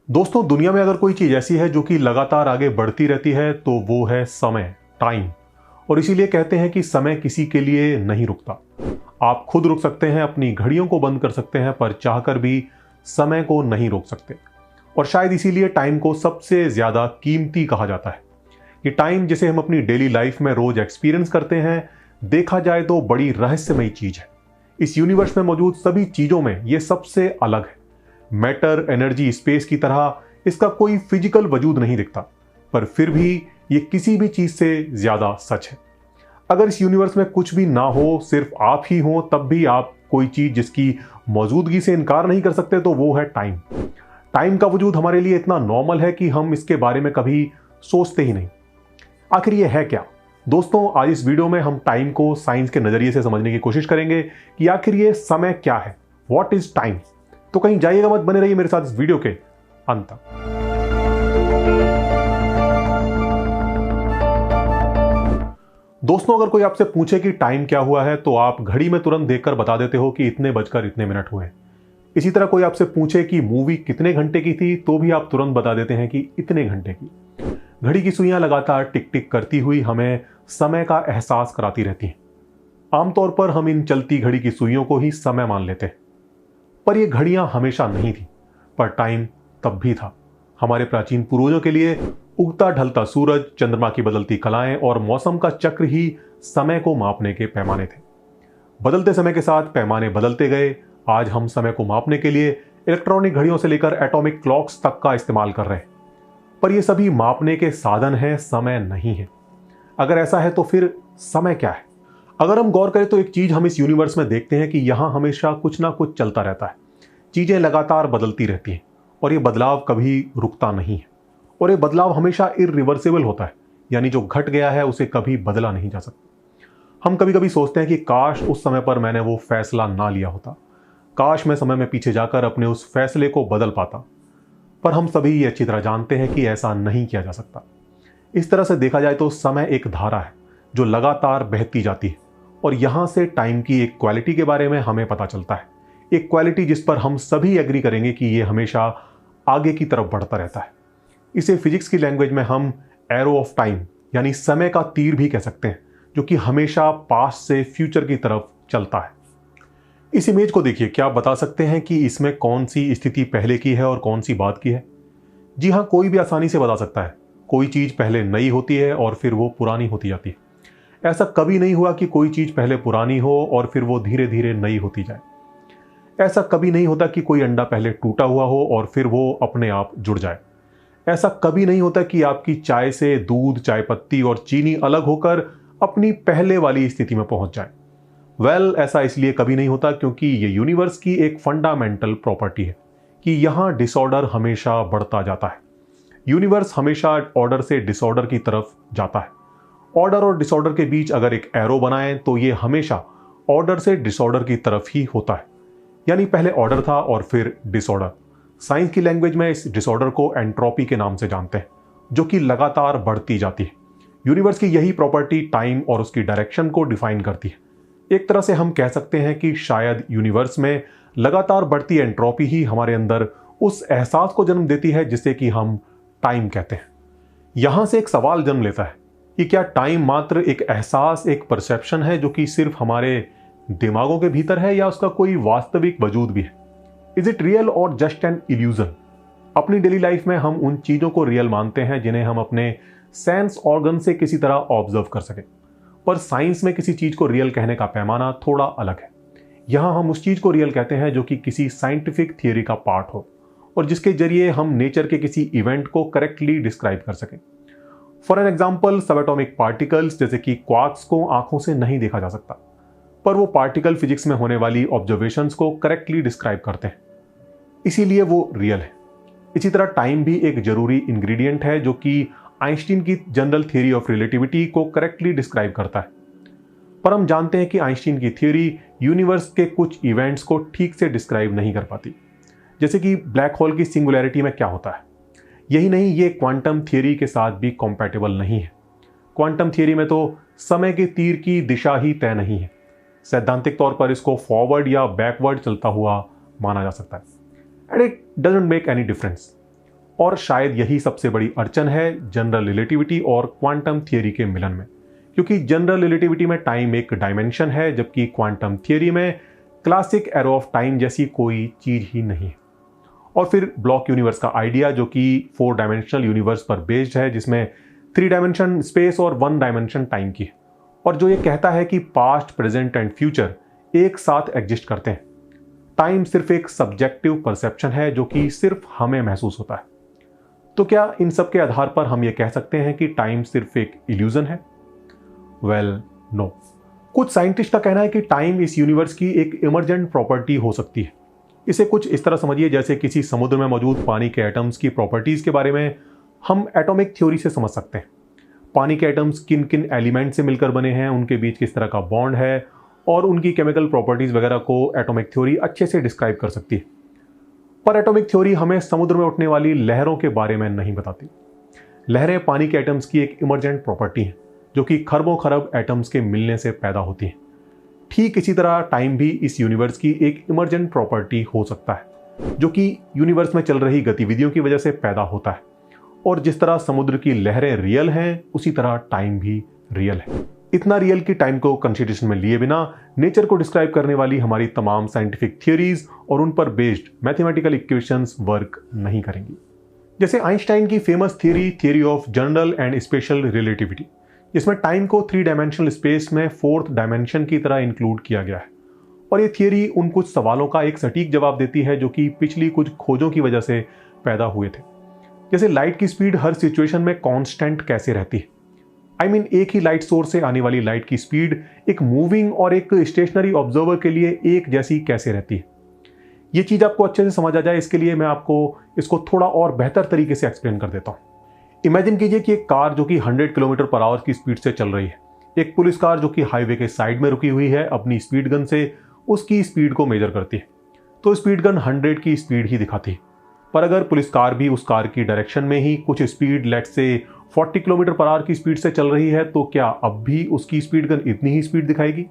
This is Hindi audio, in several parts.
दोस्तों, दुनिया में अगर कोई चीज ऐसी है जो कि लगातार आगे बढ़ती रहती है तो वो है समय, टाइम। और इसीलिए कहते हैं कि समय किसी के लिए नहीं रुकता। आप खुद रुक सकते हैं, अपनी घड़ियों को बंद कर सकते हैं, पर चाहकर भी समय को नहीं रोक सकते। और शायद इसीलिए टाइम को सबसे ज्यादा कीमती कहा जाता है। ये टाइम जिसे हम अपनी डेली लाइफ में रोज एक्सपीरियंस करते हैं, देखा जाए तो बड़ी रहस्यमयी चीज है। इस यूनिवर्स में मौजूद सभी चीजों में ये सबसे अलग है। मैटर, एनर्जी, स्पेस की तरह इसका कोई फिजिकल वजूद नहीं दिखता, पर फिर भी ये किसी भी चीज से ज्यादा सच है। अगर इस यूनिवर्स में कुछ भी ना हो, सिर्फ आप ही हो, तब भी आप कोई चीज जिसकी मौजूदगी से इनकार नहीं कर सकते, तो वो है टाइम। टाइम का वजूद हमारे लिए इतना नॉर्मल है कि हम इसके बारे में कभी सोचते ही नहीं। आखिर ये है क्या? दोस्तों, आज इस वीडियो में हम टाइम को साइंस के नजरिए से समझने की कोशिश करेंगे कि आखिर ये समय क्या है। What is time? तो कहीं जाइएगा मत, बने रहिए मेरे साथ इस वीडियो के अंत तक। दोस्तों, अगर कोई आपसे पूछे कि टाइम क्या हुआ है, तो आप घड़ी में तुरंत देखकर बता देते हो कि इतने बजकर इतने मिनट हुए। इसी तरह कोई आपसे पूछे कि मूवी कितने घंटे की थी, तो भी आप तुरंत बता देते हैं कि इतने घंटे की। घड़ी की सुइयां लगातार टिक टिक करती हुई हमें समय का एहसास कराती रहती हैं। आमतौर पर हम इन चलती घड़ी की सुइयों को ही समय मान लेते हैं, पर ये घड़ियां हमेशा नहीं थी। पर टाइम तब भी था। हमारे प्राचीन पूर्वजों के लिए उगता ढलता सूरज, चंद्रमा की बदलती कलाएं और मौसम का चक्र ही समय को मापने के पैमाने थे। बदलते समय के साथ पैमाने बदलते गए। आज हम समय को मापने के लिए इलेक्ट्रॉनिक घड़ियों से लेकर एटॉमिक क्लॉक्स तक का इस्तेमाल कर रहे हैं, पर ये सभी मापने के साधन हैं, समय नहीं है। अगर ऐसा है तो फिर समय क्या है? अगर हम गौर करें तो एक चीज हम इस यूनिवर्स में देखते हैं कि यहां हमेशा कुछ ना कुछ चलता रहता है। चीजें लगातार बदलती रहती हैं और ये बदलाव कभी रुकता नहीं है। और ये बदलाव हमेशा इरिवर्सिबल होता है, यानी जो घट गया है उसे कभी बदला नहीं जा सकता। हम कभी कभी सोचते हैं कि काश उस समय पर मैंने वो फैसला ना लिया होता, काश मैं समय में पीछे जाकर अपने उस फैसले को बदल पाता। पर हम सभी ये अच्छी तरह जानते हैं कि ऐसा नहीं किया जा सकता। इस तरह से देखा जाए तो समय एक धारा है जो लगातार बहती जाती है, और यहां से टाइम की एक क्वालिटी के बारे में हमें पता चलता है। एक क्वालिटी जिस पर हम सभी एग्री करेंगे कि ये हमेशा आगे की तरफ बढ़ता रहता है। इसे फिजिक्स की लैंग्वेज में हम एरो ऑफ टाइम, यानी समय का तीर भी कह सकते हैं, जो कि हमेशा पास्ट से फ्यूचर की तरफ चलता है। इस इमेज को देखिए, क्या आप बता सकते हैं कि इसमें कौन सी स्थिति पहले की है और कौन सी बाद की है? जी हाँ, कोई भी आसानी से बता सकता है। कोई चीज पहले नई होती है और फिर वो पुरानी होती जाती है। ऐसा कभी नहीं हुआ कि कोई चीज पहले पुरानी हो और फिर वो धीरे धीरे नई होती जाए। ऐसा कभी नहीं होता कि कोई अंडा पहले टूटा हुआ हो और फिर वो अपने आप जुड़ जाए। ऐसा कभी नहीं होता कि आपकी चाय से दूध, चाय पत्ती और चीनी अलग होकर अपनी पहले वाली स्थिति में पहुंच जाए। ऐसा इसलिए कभी नहीं होता क्योंकि ये यूनिवर्स की एक फंडामेंटल प्रॉपर्टी है कि यहां डिसऑर्डर हमेशा बढ़ता जाता है। यूनिवर्स हमेशा ऑर्डर से डिसऑर्डर की तरफ जाता है। ऑर्डर और डिसऑर्डर के बीच अगर एक एरो बनाएं तो ये हमेशा ऑर्डर से डिसऑर्डर की तरफ ही होता है, यानी पहले ऑर्डर था और फिर डिसऑर्डर। साइंस की लैंग्वेज में इस डिसऑर्डर को एंट्रोपी के नाम से जानते हैं, जो कि लगातार बढ़ती जाती है। यूनिवर्स की यही प्रॉपर्टी टाइम और उसकी डायरेक्शन को डिफाइन करती है। एक तरह से हम कह सकते हैं कि शायद यूनिवर्स में लगातार बढ़ती एंट्रोपी ही हमारे अंदर उस एहसास को जन्म देती है जिसे कि हम टाइम कहते हैं। यहां से एक सवाल जन्म लेता है कि क्या टाइम मात्र एक एहसास, एक परसेप्शन है जो कि सिर्फ हमारे दिमागों के भीतर है, या उसका कोई वास्तविक वजूद भी है? इज इट रियल और जस्ट एन इल्यूजन? अपनी डेली लाइफ में हम उन चीजों को रियल मानते हैं जिन्हें हम अपने सेंस ऑर्गन से किसी तरह ऑब्जर्व कर सके, पर साइंस में किसी चीज को रियल कहने का पैमाना थोड़ा अलग है। यहां हम उस चीज को रियल कहते हैं जो कि किसी साइंटिफिक थियरी का पार्ट हो और जिसके जरिए हम नेचर के किसी इवेंट को करेक्टली डिस्क्राइब कर सकें। For an example, subatomic particles जैसे कि क्वार्क्स को आंखों से नहीं देखा जा सकता, पर वो पार्टिकल फिजिक्स में होने वाली ऑब्जर्वेशंस को करेक्टली डिस्क्राइब करते हैं, इसीलिए वो रियल है। इसी तरह टाइम भी एक जरूरी इंग्रेडिएंट है जो कि आइंस्टीन की जनरल थ्योरी ऑफ रिलेटिविटी को करेक्टली डिस्क्राइब करता है। पर हम जानते हैं कि आइंस्टीन की थ्योरी यूनिवर्स के कुछ इवेंट्स को ठीक से डिस्क्राइब नहीं कर पाती, जैसे कि ब्लैक होल की सिंगुलैरिटी में क्या होता है। यही नहीं, ये क्वांटम थियरी के साथ भी कंपैटिबल नहीं है। क्वांटम थियरी में तो समय के तीर की दिशा ही तय नहीं है। सैद्धांतिक तौर पर इसको फॉरवर्ड या बैकवर्ड चलता हुआ माना जा सकता है, and it doesn't make any difference. और शायद यही सबसे बड़ी अड़चन है जनरल रिलेटिविटी और क्वांटम थियरी के मिलन में, क्योंकि जनरल रिलेटिविटी में टाइम एक डायमेंशन है, जबकि क्वांटम थियरी में क्लासिक एरो ऑफ टाइम जैसी कोई चीज ही नहीं है। और फिर ब्लॉक यूनिवर्स का आइडिया, जो कि 4 डायमेंशनल यूनिवर्स पर बेस्ड है, जिसमें 3 डायमेंशन स्पेस और 1 डायमेंशन टाइम की है, और जो ये कहता है कि पास्ट, प्रेजेंट एंड फ्यूचर एक साथ एग्जिस्ट करते हैं। टाइम सिर्फ एक सब्जेक्टिव परसेप्शन है जो कि सिर्फ हमें महसूस होता है। तो क्या इन सब के आधार पर हम ये कह सकते हैं कि टाइम सिर्फ एक इल्यूजन है? Well, no. कुछ साइंटिस्ट का कहना है कि टाइम इस यूनिवर्स की एक इमर्जेंट प्रॉपर्टी हो सकती है। इसे कुछ इस तरह समझिए जैसे किसी समुद्र में मौजूद पानी के एटम्स की प्रॉपर्टीज के बारे में हम एटॉमिक थ्योरी से समझ सकते हैं। पानी के एटम्स किन किन एलिमेंट से मिलकर बने हैं, उनके बीच किस तरह का बॉन्ड है, और उनकी केमिकल प्रॉपर्टीज वगैरह को एटॉमिक थ्योरी अच्छे से डिस्क्राइब कर सकती है। पर एटॉमिक थ्योरी हमें समुद्र में उठने वाली लहरों के बारे में नहीं बताती। लहरें पानी के एटम्स की एक इमर्जेंट प्रॉपर्टी हैं, जो कि खरबों खरब एटम्स के मिलने से पैदा होती हैं। ठीक इसी तरह टाइम भी इस यूनिवर्स की एक इमर्जेंट प्रॉपर्टी हो सकता है, जो कि यूनिवर्स में चल रही गतिविधियों की वजह से पैदा होता है। और जिस तरह समुद्र की लहरें रियल हैं, उसी तरह टाइम भी रियल है। इतना रियल कि टाइम को कंसीडरेशन में लिए बिना नेचर को डिस्क्राइब करने वाली हमारी तमाम साइंटिफिक थियरीज और उन पर बेस्ड मैथमेटिकल इक्वेशंस वर्क नहीं करेंगी। जैसे आइंस्टाइन की famous theory of general and special relativity, जिसमें टाइम को 3 डायमेंशनल स्पेस में 4th डायमेंशन की तरह इंक्लूड किया गया है। और ये थियरी उन कुछ सवालों का एक सटीक जवाब देती है जो कि पिछली कुछ खोजों की वजह से पैदा हुए थे। जैसे लाइट की स्पीड हर सिचुएशन में कांस्टेंट कैसे रहती है। एक ही लाइट सोर्स से आने वाली लाइट की स्पीड एक मूविंग और एक स्टेशनरी ऑब्जर्वर के लिए एक जैसी कैसे रहती है। ये चीज आपको अच्छे से समझ आ जाए, इसके लिए मैं आपको इसको थोड़ा और बेहतर तरीके से एक्सप्लेन कर देता हूं। इमेजिन कीजिए कि एक कार जो कि 100 किलोमीटर पर आवर की स्पीड से चल रही है, एक पुलिस कार जो कि हाईवे के साइड में रुकी हुई है, अपनी स्पीड गन से उसकी स्पीड को मेजर करती है। तो स्पीड गन 100 की स्पीड ही दिखाती है। पर अगर पुलिस कार भी उस कार की डायरेक्शन में ही कुछ speed, let's say 40 kilometre per hour की स्पीड से चल रही है, तो क्या अब भी उसकी स्पीड गन इतनी ही स्पीड दिखाएगी?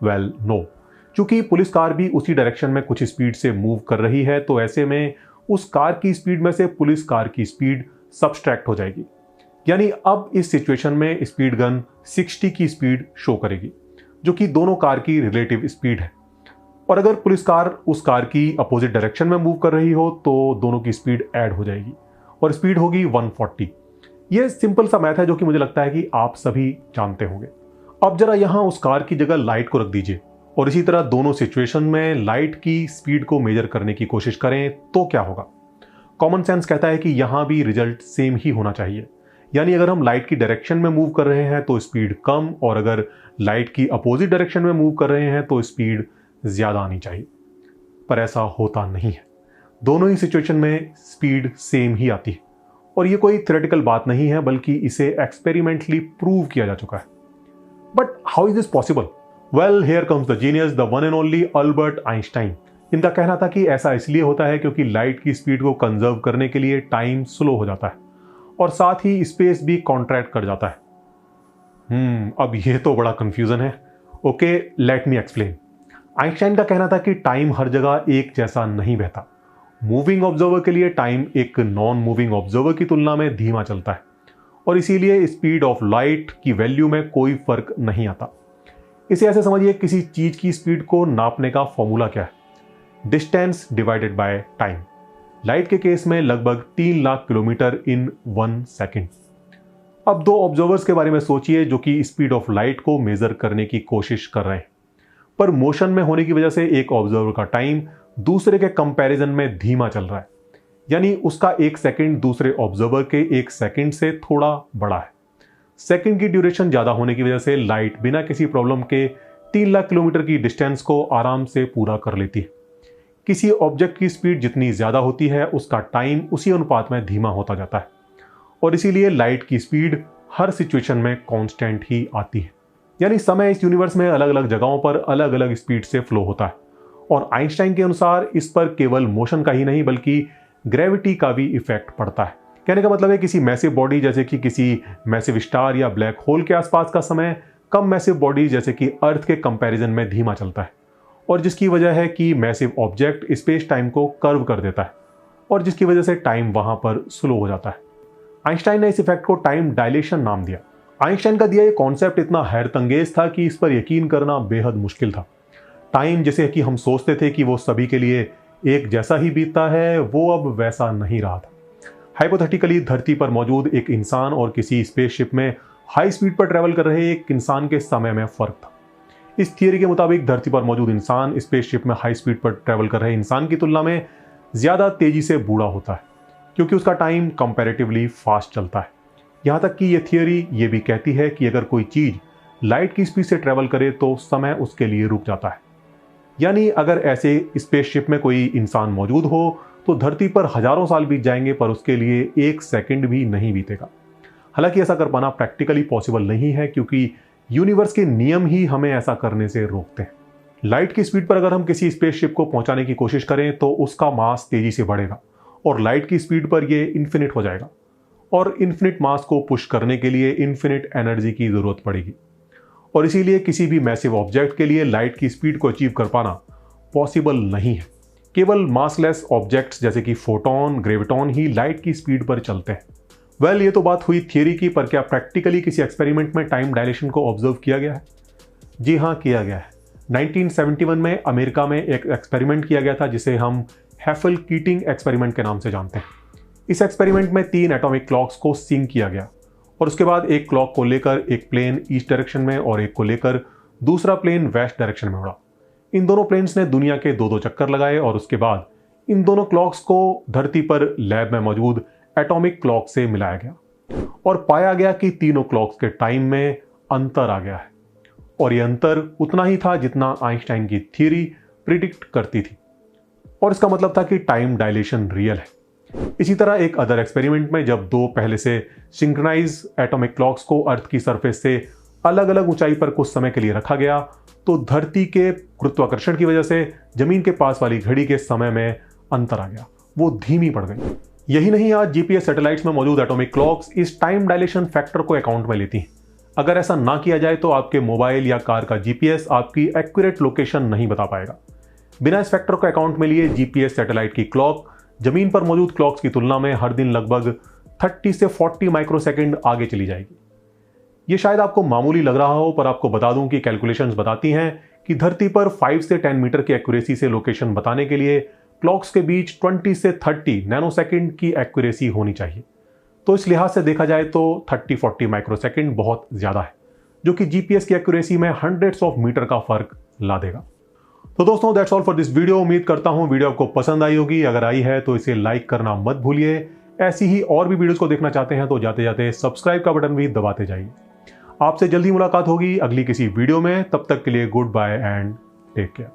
Well, no. क्योंकि पुलिस कार भी उसी डायरेक्शन में कुछ स्पीड से मूव कर रही है, तो ऐसे में उस कार की स्पीड में से पुलिस कार की स्पीड सब्सट्रैक्ट हो जाएगी। यानी अब इस सिचुएशन में स्पीड गन 60 की स्पीड शो करेगी, जो कि दोनों कार की रिलेटिव स्पीड है। और अगर पुलिस कार उस कार की अपोजिट डायरेक्शन में मूव कर रही हो, तो दोनों की स्पीड ऐड हो जाएगी और स्पीड होगी 140। ये सिंपल सा मैथ है जो कि मुझे लगता है कि आप सभी जानते होंगे। अब जरा यहां उस कार की जगह लाइट को रख दीजिए और इसी तरह दोनों सिचुएशन में लाइट की स्पीड को मेजर करने की कोशिश करें, तो क्या होगा? कॉमन सेंस कहता है कि यहां भी रिजल्ट सेम ही होना चाहिए। यानी अगर हम लाइट की डायरेक्शन में मूव कर रहे हैं तो स्पीड कम, और अगर लाइट की अपोजिट डायरेक्शन में मूव कर रहे हैं तो स्पीड ज्यादा आनी चाहिए। पर ऐसा होता नहीं है। दोनों ही सिचुएशन में स्पीड सेम ही आती है, और ये कोई थ्योरेटिकल बात नहीं है, बल्कि इसे एक्सपेरिमेंटली प्रूव किया जा चुका है। But how is this possible? Well, here comes the genius, the one and only Albert Einstein. इनका कहना था कि ऐसा इसलिए होता है क्योंकि लाइट की स्पीड को कंजर्व करने के लिए टाइम स्लो हो जाता है और साथ ही स्पेस भी कॉन्ट्रैक्ट कर जाता है। अब ये तो बड़ा कंफ्यूजन है। Okay, let me explain. Einstein का कहना था कि टाइम हर जगह एक जैसा नहीं बहता। मूविंग ऑब्जर्वर के लिए टाइम एक नॉन मूविंग ऑब्जर्वर की तुलना में धीमा चलता है, और इसीलिए स्पीड ऑफ लाइट की वैल्यू में कोई फर्क नहीं आता। इसे ऐसे समझिए, किसी चीज की स्पीड को नापने का फॉर्मूला क्या है? Distance divided by time. Light के केस में लगभग 3 लाख किलोमीटर इन 1 सेकेंड। अब 2 ऑब्जर्वर्स के बारे में सोचिए जो कि स्पीड ऑफ लाइट को मेजर करने की कोशिश कर रहे हैं, पर मोशन में होने की वजह से एक ऑब्जर्वर का टाइम दूसरे के कंपैरिजन में धीमा चल रहा है। यानी उसका 1 सेकंड दूसरे ऑब्जर्वर के 1 सेकंड से थोड़ा बड़ा है। सेकंड की ड्यूरेशन ज्यादा होने की वजह से लाइट बिना किसी प्रॉब्लम के 3 लाख किलोमीटर की डिस्टेंस को आराम से पूरा कर लेती है। किसी ऑब्जेक्ट की स्पीड जितनी ज्यादा होती है, उसका टाइम उसी अनुपात में धीमा होता जाता है, और इसीलिए लाइट की स्पीड हर सिचुएशन में कांस्टेंट ही आती है। यानी समय इस यूनिवर्स में अलग अलग जगहों पर अलग अलग स्पीड से फ्लो होता है, और आइंस्टाइन के अनुसार इस पर केवल मोशन का ही नहीं बल्कि ग्रेविटी का भी इफेक्ट पड़ता है। कहने का मतलब है किसी मैसिव बॉडी जैसे कि किसी मैसिव स्टार या ब्लैक होल के आसपास का समय कम मैसिव बॉडी जैसे कि अर्थ के कंपैरिजन में धीमा चलता है, और जिसकी वजह है कि मैसिव ऑब्जेक्ट स्पेस टाइम को कर्व कर देता है, और जिसकी वजह से टाइम वहां पर स्लो हो जाता है। आइंस्टाइन ने इस इफेक्ट को टाइम डायलेशन नाम दिया। आइंस्टाइन का दिया ये कॉन्सेप्ट इतना हैरतअंगेज था कि इस पर यकीन करना बेहद मुश्किल था। टाइम जैसे कि हम सोचते थे कि वो सभी के लिए एक जैसा ही बीतता है, वो अब वैसा नहीं रहा था। हाइपोथेटिकली धरती पर मौजूद एक इंसान और किसी स्पेसशिप में हाई स्पीड पर ट्रैवल कर रहे एक इंसान के समय में फर्क था। इस थियरी के मुताबिक धरती पर मौजूद इंसान स्पेसशिप में हाई स्पीड पर ट्रैवल कर रहे इंसान की तुलना में ज्यादा तेजी से बूढ़ा होता है, क्योंकि उसका टाइम कंपैरेटिवली फास्ट चलता है। यहां तक कि यह थियरी ये भी कहती है कि अगर कोई चीज लाइट की स्पीड से ट्रैवल करे तो समय उसके लिए रुक जाता है। यानी अगर ऐसे स्पेसशिप में कोई इंसान मौजूद हो तो धरती पर हजारों साल बीत जाएंगे, पर उसके लिए एक सेकंड भी नहीं बीतेगा। हालांकि ऐसा कर पाना प्रैक्टिकली पॉसिबल नहीं है, क्योंकि यूनिवर्स के नियम ही हमें ऐसा करने से रोकते हैं। लाइट की स्पीड पर अगर हम किसी स्पेसशिप को पहुंचाने की कोशिश करें तो उसका मास तेजी से बढ़ेगा और लाइट की स्पीड पर यह इन्फिनिट हो जाएगा, और इन्फिनिट मास को पुश करने के लिए इन्फिनिट एनर्जी की जरूरत पड़ेगी। और इसीलिए किसी भी मैसिव ऑब्जेक्ट के लिए लाइट की स्पीड को अचीव कर पाना पॉसिबल नहीं है। केवल मासलेस ऑब्जेक्ट्स जैसे कि फोटोन, ग्रेविटॉन ही लाइट की स्पीड पर चलते हैं। वेल, ये तो बात हुई थियरी की, पर क्या प्रैक्टिकली किसी एक्सपेरिमेंट में टाइम डायलेशन को ऑब्जर्व किया गया है? जी हाँ, किया गया है। 1971 में अमेरिका में एक एक्सपेरिमेंट किया गया था जिसे हम हेफल-कीटिंग एक्सपेरिमेंट के नाम से जानते हैं। इस एक्सपेरिमेंट में 3 एटॉमिक क्लॉक्स को सिंक किया गया और उसके बाद एक क्लॉक को लेकर एक प्लेन ईस्ट डायरेक्शन में और एक को लेकर दूसरा प्लेन वेस्ट डायरेक्शन में उड़ा। इन दोनों प्लेन्स ने दुनिया के 2-2 चक्कर लगाए और उसके बाद इन दोनों क्लॉक्स को धरती पर लैब में मौजूद एटॉमिक क्लॉक से मिलाया गया और पाया गया कि तीनों क्लॉक्स के टाइम में अंतर आ गया है, और यह अंतर उतना ही था जितना आइंस्टाइन की थ्योरी प्रिडिक्ट करती थी। और इसका मतलब था कि टाइम डायलेशन रियल है। इसी तरह एक अदर एक्सपेरिमेंट में जब 2 पहले से सिंक्रोनाइज एटॉमिक क्लॉक्स को अर्थ की सरफेस से अलग अलग ऊंचाई पर कुछ समय के लिए रखा गया तो धरती के गुरुत्वाकर्षण की वजह से जमीन के पास वाली घड़ी के समय में अंतर आ गया, वो धीमी पड़ गई। यही नहीं, आज जीपीएस सैटेलाइट्स में मौजूद एटॉमिक क्लॉक्स इस टाइम डायलेशन फैक्टर को अकाउंट में लेती हैं। अगर ऐसा ना किया जाए तो आपके मोबाइल या कार का जीपीएस आपकी एक्यूरेट लोकेशन नहीं बता पाएगा। बिना इस फैक्टर को अकाउंट में लिए जीपीएस सैटेलाइट की क्लॉक जमीन पर मौजूद क्लॉक्स की तुलना में हर दिन लगभग 30 से 40 माइक्रोसेकंड आगे चली जाएगी। ये शायद आपको मामूली लग रहा हो, पर आपको बता दूं कि कैलकुलेशंस बताती हैं कि धरती पर 5 से 10 मीटर की एक्यूरेसी से लोकेशन बताने के लिए क्लॉक्स के बीच 20 से 30 नैनोसेकंड की एक्यूरेसी होनी चाहिए। तो इस लिहाज से देखा जाए तो 30-40 माइक्रोसेकंड बहुत ज्यादा है, जो कि जीपीएस की एक्यूरेसी में हंड्रेड्स ऑफ मीटर का फर्क ला देगा। तो दोस्तों, that's all for this video. उम्मीद करता हूं वीडियो आपको पसंद आई होगी। अगर आई है तो इसे लाइक करना मत भूलिए। ऐसी ही और भी वीडियोस को देखना चाहते हैं तो जाते जाते सब्सक्राइब का बटन भी दबाते जाइए। आपसे जल्दी मुलाकात होगी अगली किसी वीडियो में। तब तक के लिए goodbye and take care.